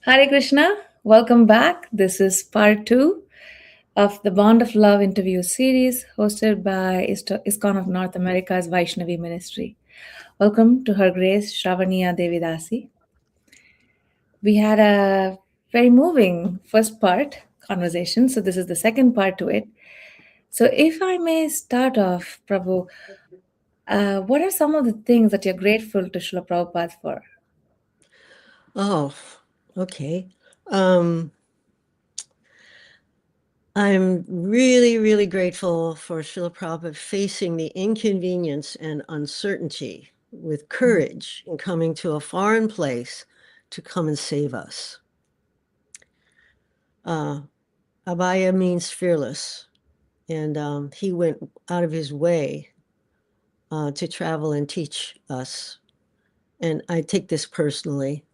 Hare Krishna, welcome back. This is part two of the Bond of Love interview series hosted by ISKCON of North America's Vaishnavi Ministry. Welcome to Her Grace Sravaniya Devi Dasi. We had a very moving first part conversation, so this is the second part to it. So, if I may start off, Prabhu, what are some of the things that you're grateful to Srila Prabhupada for? Oh, okay. I'm really, really grateful for Srila Prabhupada facing the inconvenience and uncertainty with courage in coming to a foreign place to come and save us. Abhaya means fearless, and he went out of his way to travel and teach us. And I take this personally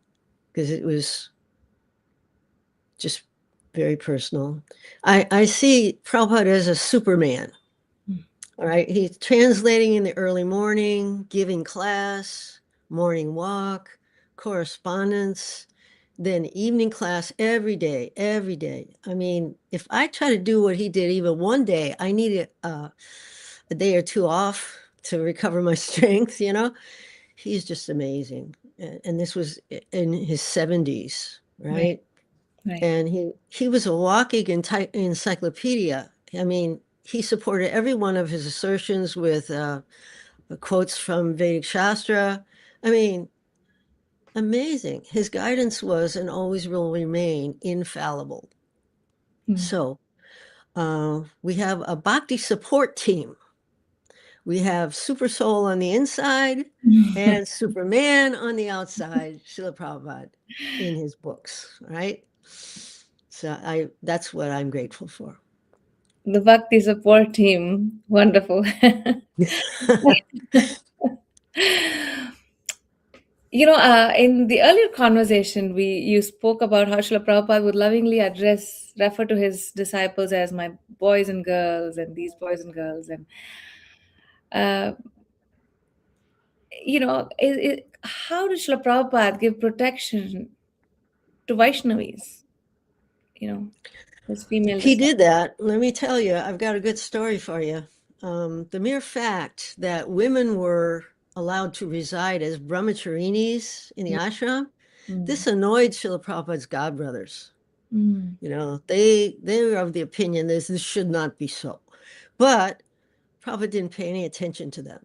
because it was just very personal. I see Prabhupada as a Superman. All right. He's translating in the early morning, giving class, morning walk, correspondence, then evening class every day, every day. I mean, if I try to do what he did even one day, I need a day or two off to recover my strength, He's just amazing. And this was in his 70s, right? Right. And he was a walking encyclopedia. I mean, he supported every one of his assertions with quotes from Vedic Shastra. I mean, amazing. His guidance was and always will remain infallible. So we have a bhakti support team. We have Super Soul on the inside and Superman on the outside, Srila Prabhupada in his books, right? So that's what I'm grateful for. The Bhakti support team. Wonderful. In the earlier conversation, you spoke about how Srila Prabhupada would lovingly refer to his disciples as my boys and girls, and these boys and girls, and uh, how did Srila Prabhupada give protection to Vaishnavis? His female He disciples. did that. Let me tell you, I've got a good story for you. The mere fact that women were allowed to reside as brahmacharinis in the ashram, this annoyed Srila Prabhupada's godbrothers. They were of the opinion that this should not be so. But Prabhupada didn't pay any attention to them.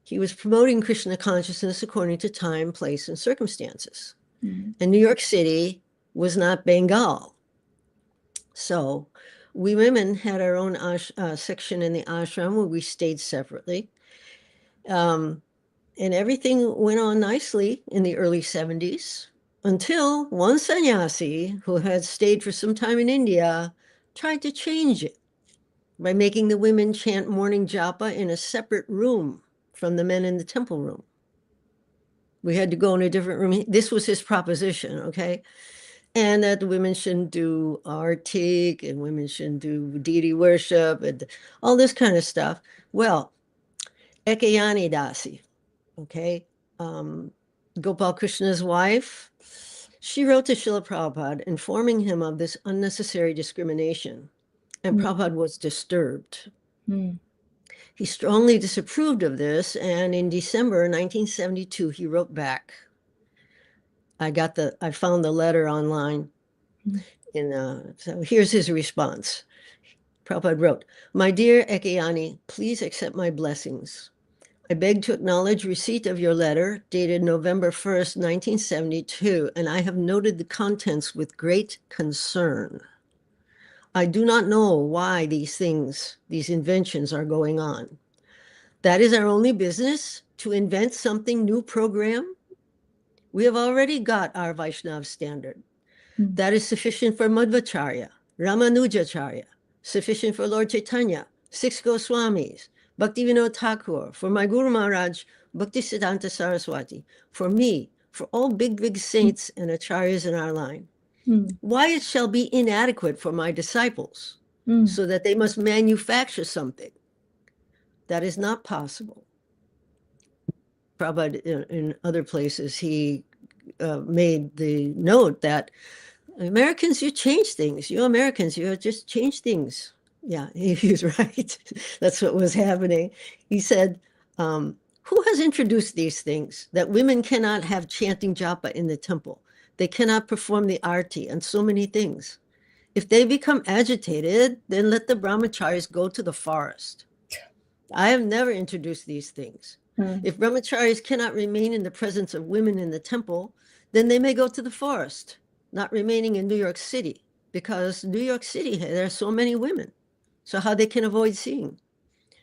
He was promoting Krishna consciousness according to time, place, and circumstances. And New York City was not Bengal. So we women had our own section in the ashram where we stayed separately. And everything went on nicely in the early 70s until one sannyasi who had stayed for some time in India tried to change it by making the women chant morning japa in a separate room from the men in the temple room. We had to go in a different room. This was his proposition, okay? And that the women shouldn't do artik and women shouldn't do deity worship and all this kind of stuff. Well, Ekayani Dasi, okay, Gopal Krishna's wife, she wrote to Srila Prabhupada informing him of this unnecessary discrimination, and Prabhupada was disturbed. He strongly disapproved of this, and in December 1972, he wrote back. I found the letter online. So here's his response. Prabhupada wrote, "My dear Ekayani, please accept my blessings. I beg to acknowledge receipt of your letter dated November 1st, 1972, and I have noted the contents with great concern. I do not know why these inventions are going on. That is our only business, to invent something new program. We have already got our Vaishnav standard. That is sufficient for Madhvacharya, Ramanujacharya, sufficient for Lord Chaitanya, 6 Goswamis, Bhaktivedanta Thakur, for my Guru Maharaj, Bhaktisiddhanta Saraswati, for me, for all big saints and acharyas in our line. Why it shall be inadequate for my disciples, so that they must manufacture something? That is not possible." Prabhupada, in other places, he made the note that Americans, you change things. You Americans, you just change things. Yeah, he's right. That's what was happening. He said, who has introduced these things? That women cannot have chanting japa in the temple. They cannot perform the arti and so many things. If they become agitated, then let the brahmacharis go to the forest. I have never introduced these things. If brahmacharis cannot remain in the presence of women in the temple, then they may go to the forest, not remaining in New York City, because New York City, there are so many women. So how they can avoid seeing?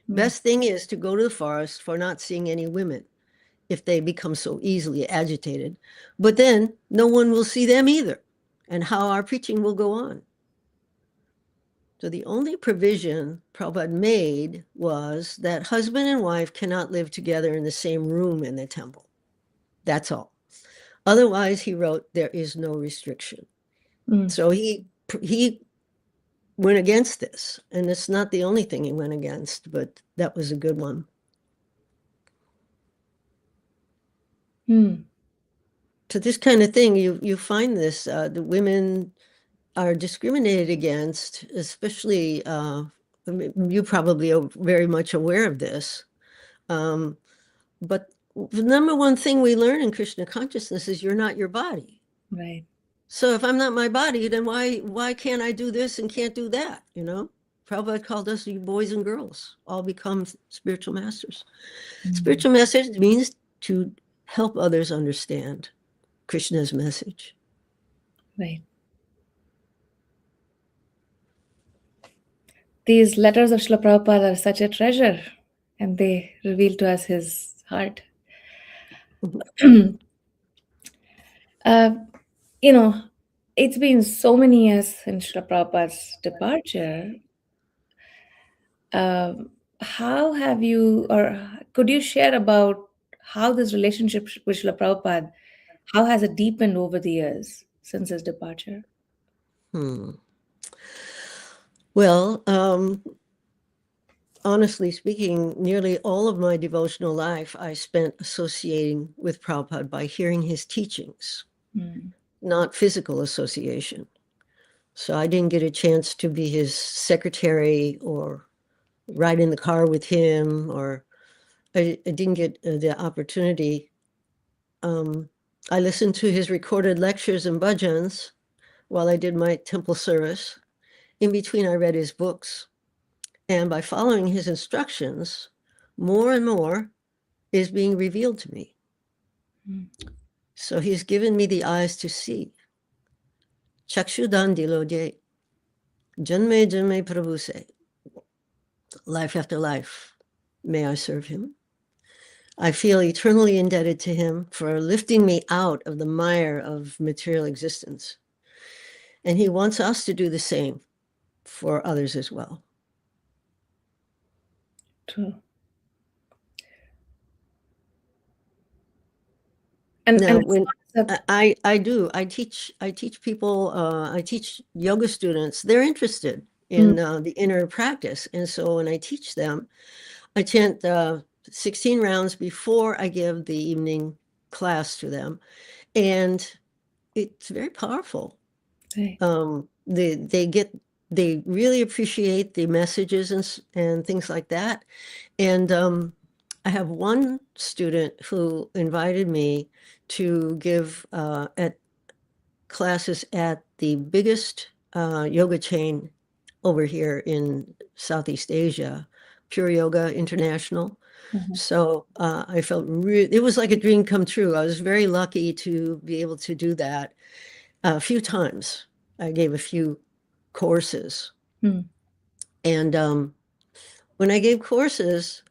Best thing is to go to the forest for not seeing any women if they become so easily agitated. But then no one will see them either. And how our preaching will go on. So the only provision Prabhupada made was that husband and wife cannot live together in the same room in the temple. That's all. Otherwise, he wrote, there is no restriction. So he went against this. And it's not the only thing he went against, but that was a good one. So this kind of thing, you find this, the women are discriminated against, especially, you probably are very much aware of this. But the number one thing we learn in Krishna consciousness is you're not your body. Right. So if I'm not my body, then why can't I do this and can't do that? You know, Prabhupada called us, you boys and girls, all become spiritual masters. Spiritual masters means to help others understand Krishna's message. Right. These letters of Srila Prabhupada are such a treasure, and they reveal to us his heart. You know, it's been so many years since Srila Prabhupada's departure. How have you, or could you share about how this relationship with Srila Prabhupada, how has it deepened over the years since his departure? Well, honestly speaking, nearly all of my devotional life I spent associating with Prabhupada by hearing his teachings, not physical association. So I didn't get a chance to be his secretary or ride in the car with him, or I didn't get the opportunity. I listened to his recorded lectures and bhajans while I did my temple service. In between, I read his books. And by following his instructions, more and more is being revealed to me. So he's given me the eyes to see. Chakshudan dilode, janme janme prabhu se. Life after life, may I serve him. I feel eternally indebted to him for lifting me out of the mire of material existence. And he wants us to do the same for others as well. True. Now, when I teach people, I teach yoga students, they're interested in the inner practice. And so when I teach them, I chant 16 rounds before I give the evening class to them. And it's very powerful. Right. They really appreciate the messages and things like that. And I have one student who invited me to give at classes at the biggest yoga chain over here in Southeast Asia, Pure Yoga International. So I felt it was like a dream come true. I was very lucky to be able to do that a few times. I gave a few courses. And when I gave courses,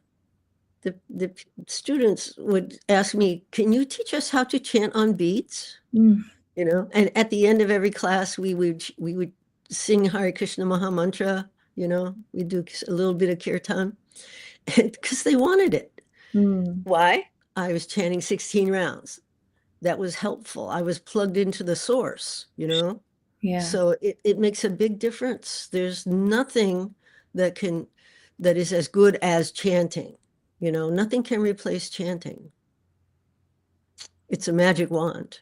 the students would ask me, can you teach us how to chant on beats? You know, and at the end of every class, we would sing Hare Krishna Maha Mantra, you know, we'd do a little bit of kirtan, because they wanted it. Why? I was chanting 16 rounds. That was helpful. I was plugged into the source, you know? Yeah. So it makes a big difference. There's nothing that is as good as chanting. You know, nothing can replace chanting. It's a magic wand.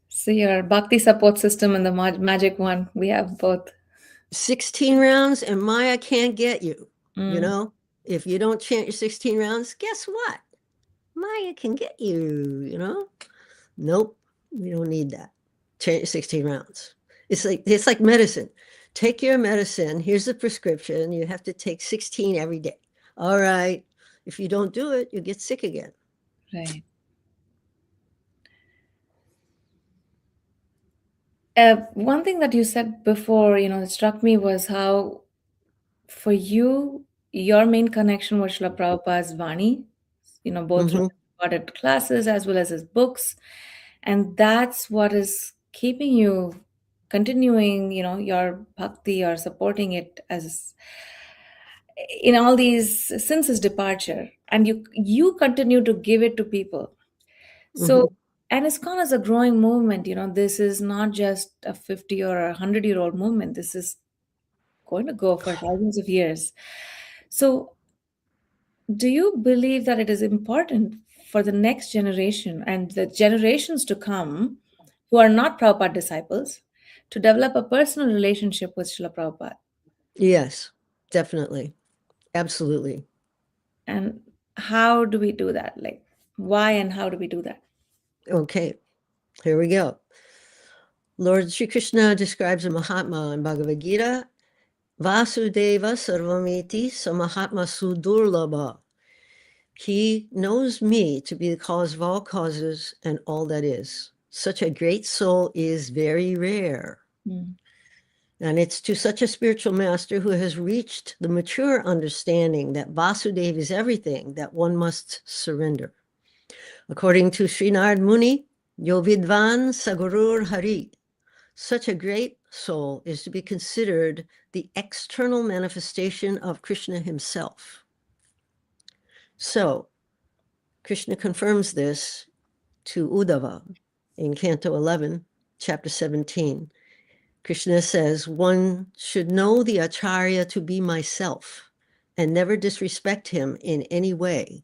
So your bhakti support system and the magic one, we have both. 16 rounds and Maya can't get you. You Mm, know, if you don't chant your 16 rounds, guess what? Maya can get you, you know? Nope, we don't need that. Chant your 16 rounds. It's like medicine. Take your medicine. Here's the prescription. You have to take 16 every day. All right. If you don't do it, you get sick again. right. One thing that you said before, it struck me was how, for you, your main connection was Srila Prabhupada's Vani, both through Mm-hmm. recorded classes as well as his books. And that's what is keeping you continuing, your bhakti or supporting it as in all these since his departure. And you continue to give it to people. Mm-hmm. So, and ISKCON is a growing movement. This is not just a 50 or a 100-year-old movement. This is going to go for thousands of years. So, do you believe that it is important for the next generation and the generations to come who are not Prabhupada disciples to develop a personal relationship with Srila Prabhupada? Yes, definitely. Absolutely. And how do we do that? Like, why and how do we do that? Okay, here we go. Lord Sri Krishna describes a Mahatma in Bhagavad Gita. Vasudeva Sarvamiti Samahatma Sudurlabha. He knows me to be the cause of all causes and all that is. Such a great soul is very rare. Mm. And it's to such a spiritual master who has reached the mature understanding that Vasudeva is everything that one must surrender. According to Srinarad Muni, Yovidvan Sagurur Hari, such a great soul is to be considered the external manifestation of Krishna himself. So, Krishna confirms this to Uddhava in Canto 11, chapter 17. Krishna says, one should know the Acharya to be myself and never disrespect him in any way.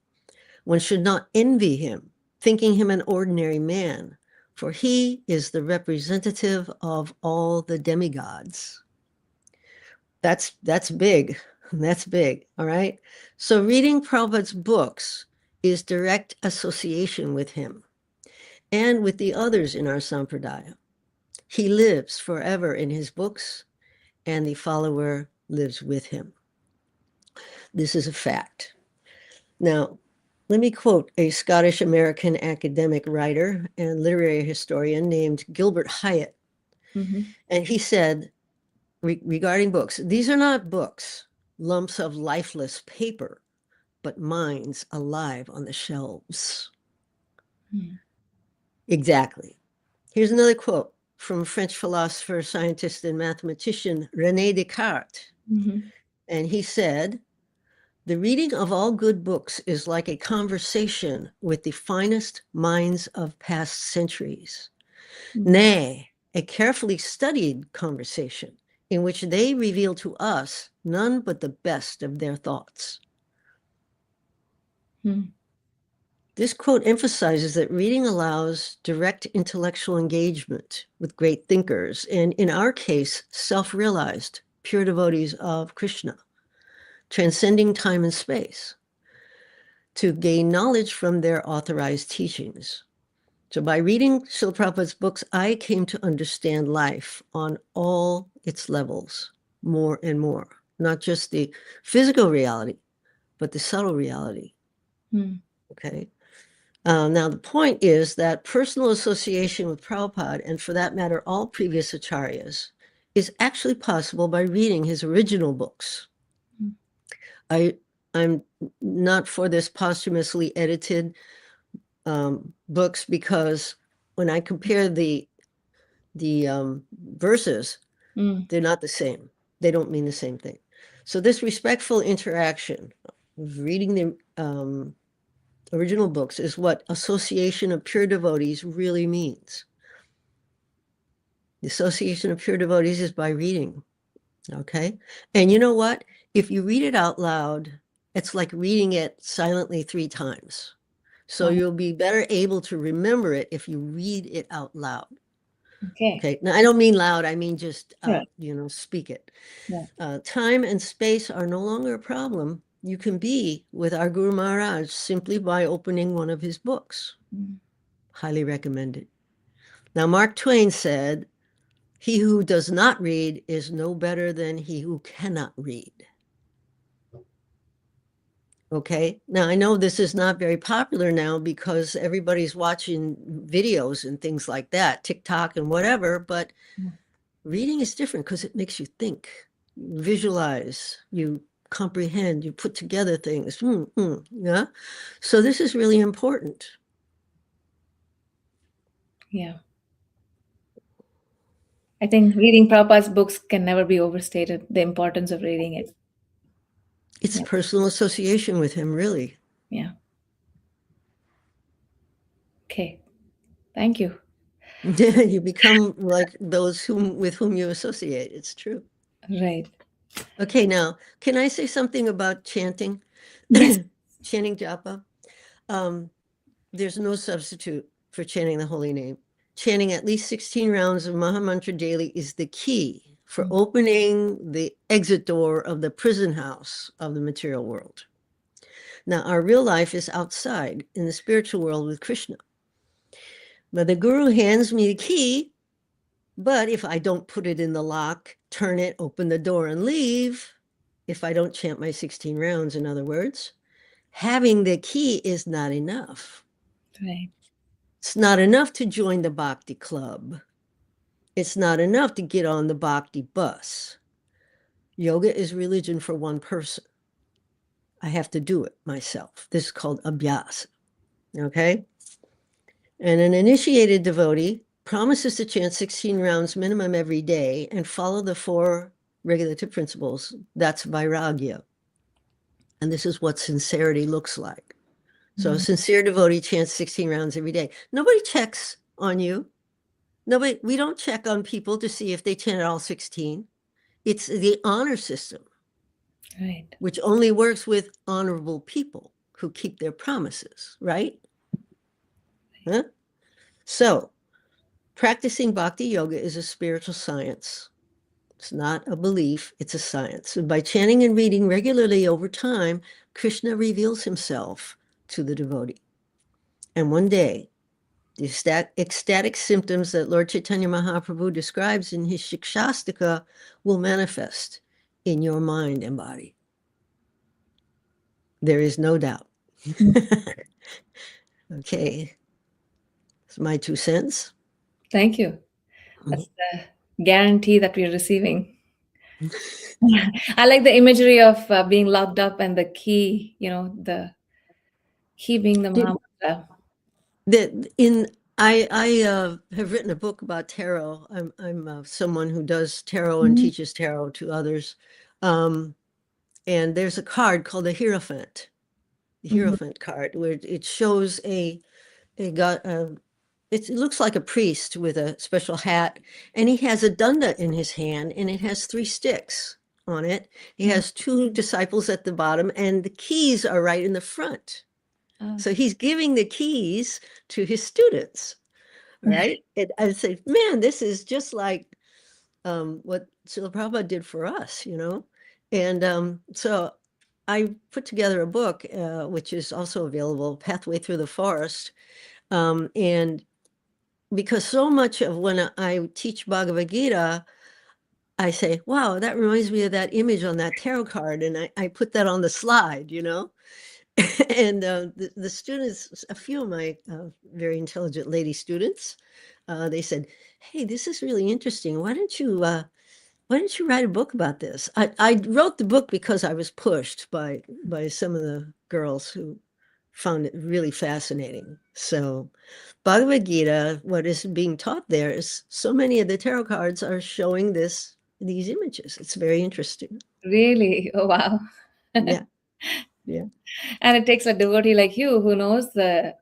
One should not envy him, thinking him an ordinary man, for he is the representative of all the demigods. That's big. That's big. All right. So reading Prabhupada's books is direct association with him and with the others in our sampradaya. He lives forever in his books, and the follower lives with him. This is a fact. Now, let me quote a Scottish-American academic writer and literary historian named Gilbert Hyatt. Mm-hmm. And he said, regarding books, these are not books, lumps of lifeless paper, but minds alive on the shelves. Mm. Exactly. Here's another quote from French philosopher, scientist, and mathematician René Descartes. Mm-hmm. And he said, the reading of all good books is like a conversation with the finest minds of past centuries. Mm. Nay, a carefully studied conversation in which they reveal to us none but the best of their thoughts. Mm. This quote emphasizes that reading allows direct intellectual engagement with great thinkers, and in our case, self-realized, pure devotees of Krishna, transcending time and space, to gain knowledge from their authorized teachings. So by reading Srila Prabhupada's books, I came to understand life on all its levels more and more, not just the physical reality, but the subtle reality. Mm. Okay. Now, the point is that personal association with Prabhupada, and for that matter, all previous acharyas, is actually possible by reading his original books. Mm. I'm not for this posthumously edited books, because when I compare the verses, they're not the same. They don't mean the same thing. So this respectful interaction of reading the original books is what association of pure devotees really means. The association of pure devotees is by reading. Okay. And you know what? If you read it out loud, it's like reading it silently 3 times. So you'll be better able to remember it if you read it out loud. Okay. Okay. Now, I don't mean loud. I mean just, Sure. speak it. Yeah. Time and space are no longer a problem. You can be with our Guru Maharaj simply by opening one of his books. Highly recommended. Now, Mark Twain said, "He who does not read is no better than he who cannot read." Okay. Now, I know this is not very popular now because everybody's watching videos and things like that, TikTok and whatever, but reading is different because it makes you think, you visualize, you comprehend, you put together things. Yeah. So this is really important. Yeah. I think reading Prabhupada's books can never be overstated, the importance of reading it. It's personal association with him, really. Yeah. Okay. Thank you. You become like those with whom you associate. It's true. Right. Okay, now, can I say something about chanting? Yes. Chanting japa. There's no substitute for chanting the holy name. Chanting at least 16 rounds of Maha Mantra daily is the key for opening the exit door of the prison house of the material world. Now, our real life is outside in the spiritual world with Krishna. But the Guru hands me the key, but if I don't put it in the lock, turn it, open the door, and leave, if I don't chant my 16 rounds, in other words, having the key is not enough. Right. It's not enough to join the Bhakti club. It's not enough to get on the Bhakti bus. Yoga is religion for one person. I have to do it myself. This is called abhyasa. Okay? And an initiated devotee promises to chant 16 rounds minimum every day and follow the 4 regulative principles. That's vairagya. And this is what sincerity looks like. So a sincere devotee chants 16 rounds every day. Nobody checks on you. We don't check on people to see if they chant all 16. It's the honor system, Right. which only works with honorable people who keep their promises, right? Huh? So practicing bhakti yoga is a spiritual science. It's not a belief, it's a science. And by chanting and reading regularly over time, Krishna reveals himself to the devotee. And one day, the ecstatic symptoms that Lord Chaitanya Mahaprabhu describes in his Shikshastika will manifest in your mind and body. There is no doubt. Okay. It's my 2 cents. Thank you. That's the guarantee that we're receiving. I like the imagery of being locked up and the key, the key being the Did- Mahamantra. I have written a book about tarot. I'm someone who does tarot and teaches tarot to others. And there's a card called the Hierophant. The Hierophant card, where it shows it looks like a priest with a special hat, and he has a danda in his hand, and it has 3 sticks on it. He has 2 disciples at the bottom, and the keys are right in the front. So he's giving the keys to his students, right? And I say, man, this is just like what Srila Prabhupada did for us, And so I put together a book, which is also available, Pathway Through the Forest. And because so much of when I teach Bhagavad Gita, I say, wow, that reminds me of that image on that tarot card. And I put that on the slide, And the students, a few of my very intelligent lady students, they said, hey, this is really interesting. Why don't you write a book about this? I wrote the book because I was pushed by some of the girls who found it really fascinating. So Bhagavad Gita, what is being taught there is so many of the tarot cards are showing these images. It's very interesting. Really? Oh, wow. Yeah. Yeah. And it takes a devotee like you who knows the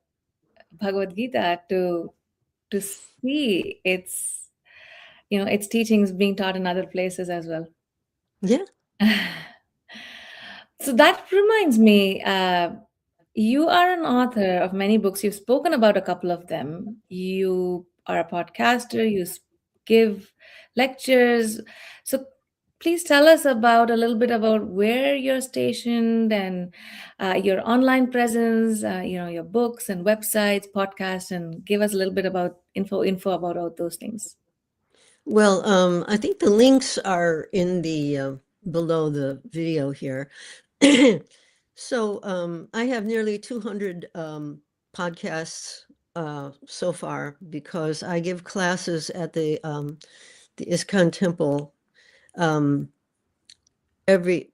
Bhagavad Gita to see its teachings being taught in other places as well. Yeah. So that reminds me, You are an author of many books. You've spoken about a couple of them. You are a podcaster. Give lectures. So please tell us about a little bit about where you're stationed and your online presence. Your books and websites, podcasts, and give us a little bit about info about all those things. Well, I think the links are in the below the video here. So I have nearly 200 podcasts so far because I give classes at the ISKCON Temple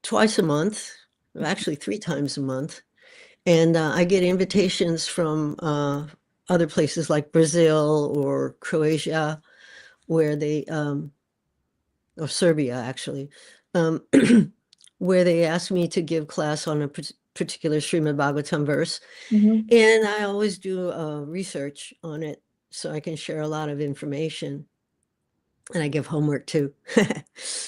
twice a month, actually 3 times a month. And I get invitations from other places like Brazil or Croatia, where they, or Serbia actually, where they ask me to give class on a particular Srimad Bhagavatam verse. Mm-hmm. And I always do research on it so I can share a lot of information. And I give homework too,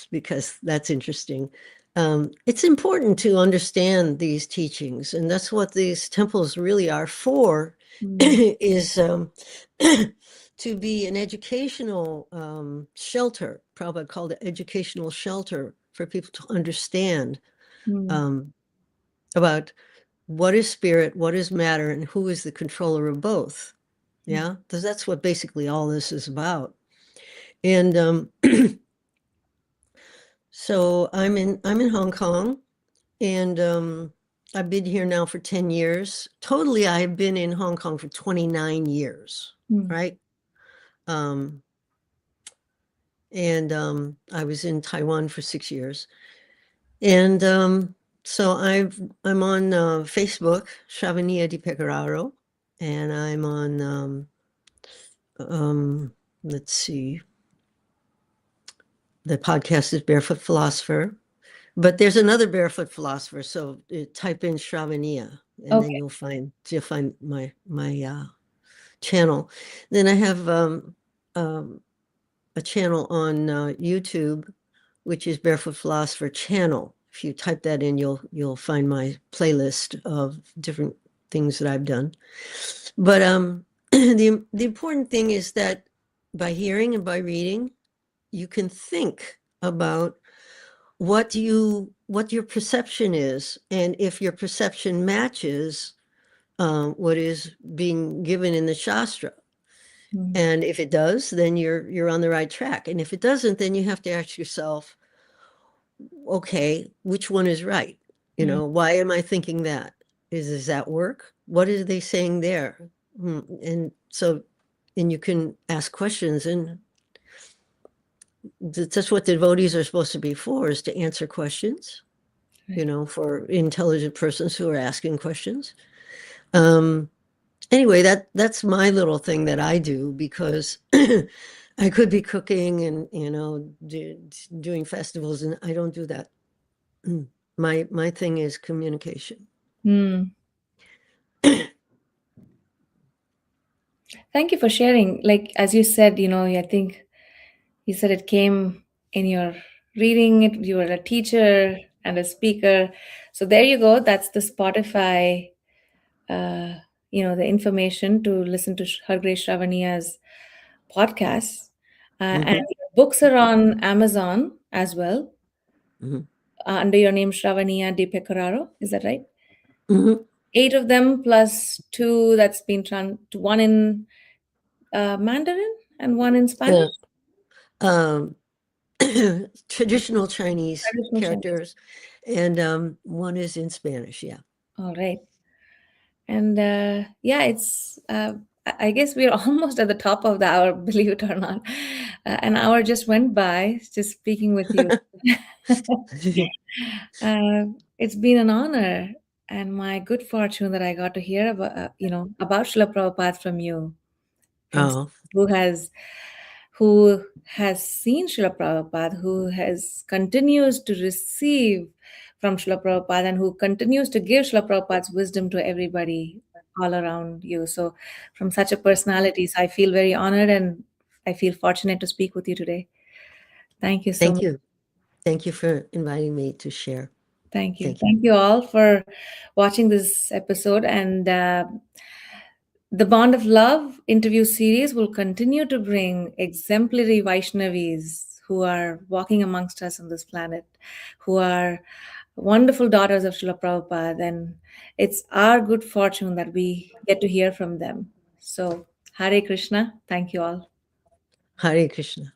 because that's interesting. It's important to understand these teachings, and that's what these temples really are for, is to be an educational shelter. Prabhupada called it educational shelter for people to understand about what is spirit, what is matter, and who is the controller of both. Yeah, because that's what basically all this is about. And so I'm in Hong Kong, and I've been here now for 10 years. Totally, I've been in Hong Kong for 29 years, right? And I was in Taiwan for 6 years. And so I'm on Facebook, Sravaniya Di Pecoraro, and I'm on let's see, the podcast is Barefoot Philosopher, but there's another Barefoot Philosopher. So type in Sravaniya, and then you'll find my channel. Then I have a channel on YouTube, which is Barefoot Philosopher Channel. If you type that in, you'll find my playlist of different things that I've done. But the important thing is that by hearing and by reading, you can think about what your perception is, and if your perception matches what is being given in the Shastra. And if it does, then you're on the right track. And if it doesn't, then you have to ask yourself, okay, which one is right? Why am I thinking that? Does that work? What are they saying there? And you can ask questions, and that's what devotees are supposed to be for, is to answer questions, for intelligent persons who are asking questions. Anyway, that's my little thing that I do, because I could be cooking and, doing festivals, and I don't do that. My thing is communication. Thank you for sharing. Like, as you said, I think you said it came in your reading it. You were a teacher and a speaker. So there you go. That's the Spotify, the information to listen to Her Grace Sravaniya's podcast. And your books are on Amazon as well, under your name, Shravaniya Di Pecoraro. Is that right? 8 of them plus 2 that's been one in Mandarin and one in Spanish. Traditional Chinese Traditional characters, and one is in Spanish. Yeah. All right. And it's I guess we're almost at the top of the hour, believe it or not. An hour just went by just speaking with you. It's been an honor and my good fortune that I got to hear about Srila Prabhupada from you, from who has seen Srila Prabhupada, who continues to receive from Srila Prabhupada, and who continues to give Srila Prabhupada's wisdom to everybody all around you. So from such a personality, so I feel very honored and I feel fortunate to speak with you today. Thank you so much. Thank you for inviting me to share. Thank you. Thank you. Thank you all for watching this episode. And the Bond of Love interview series will continue to bring exemplary Vaishnavis who are walking amongst us on this planet, who are wonderful daughters of Srila Prabhupada. And it's our good fortune that we get to hear from them. So, Hare Krishna. Thank you all. Hare Krishna.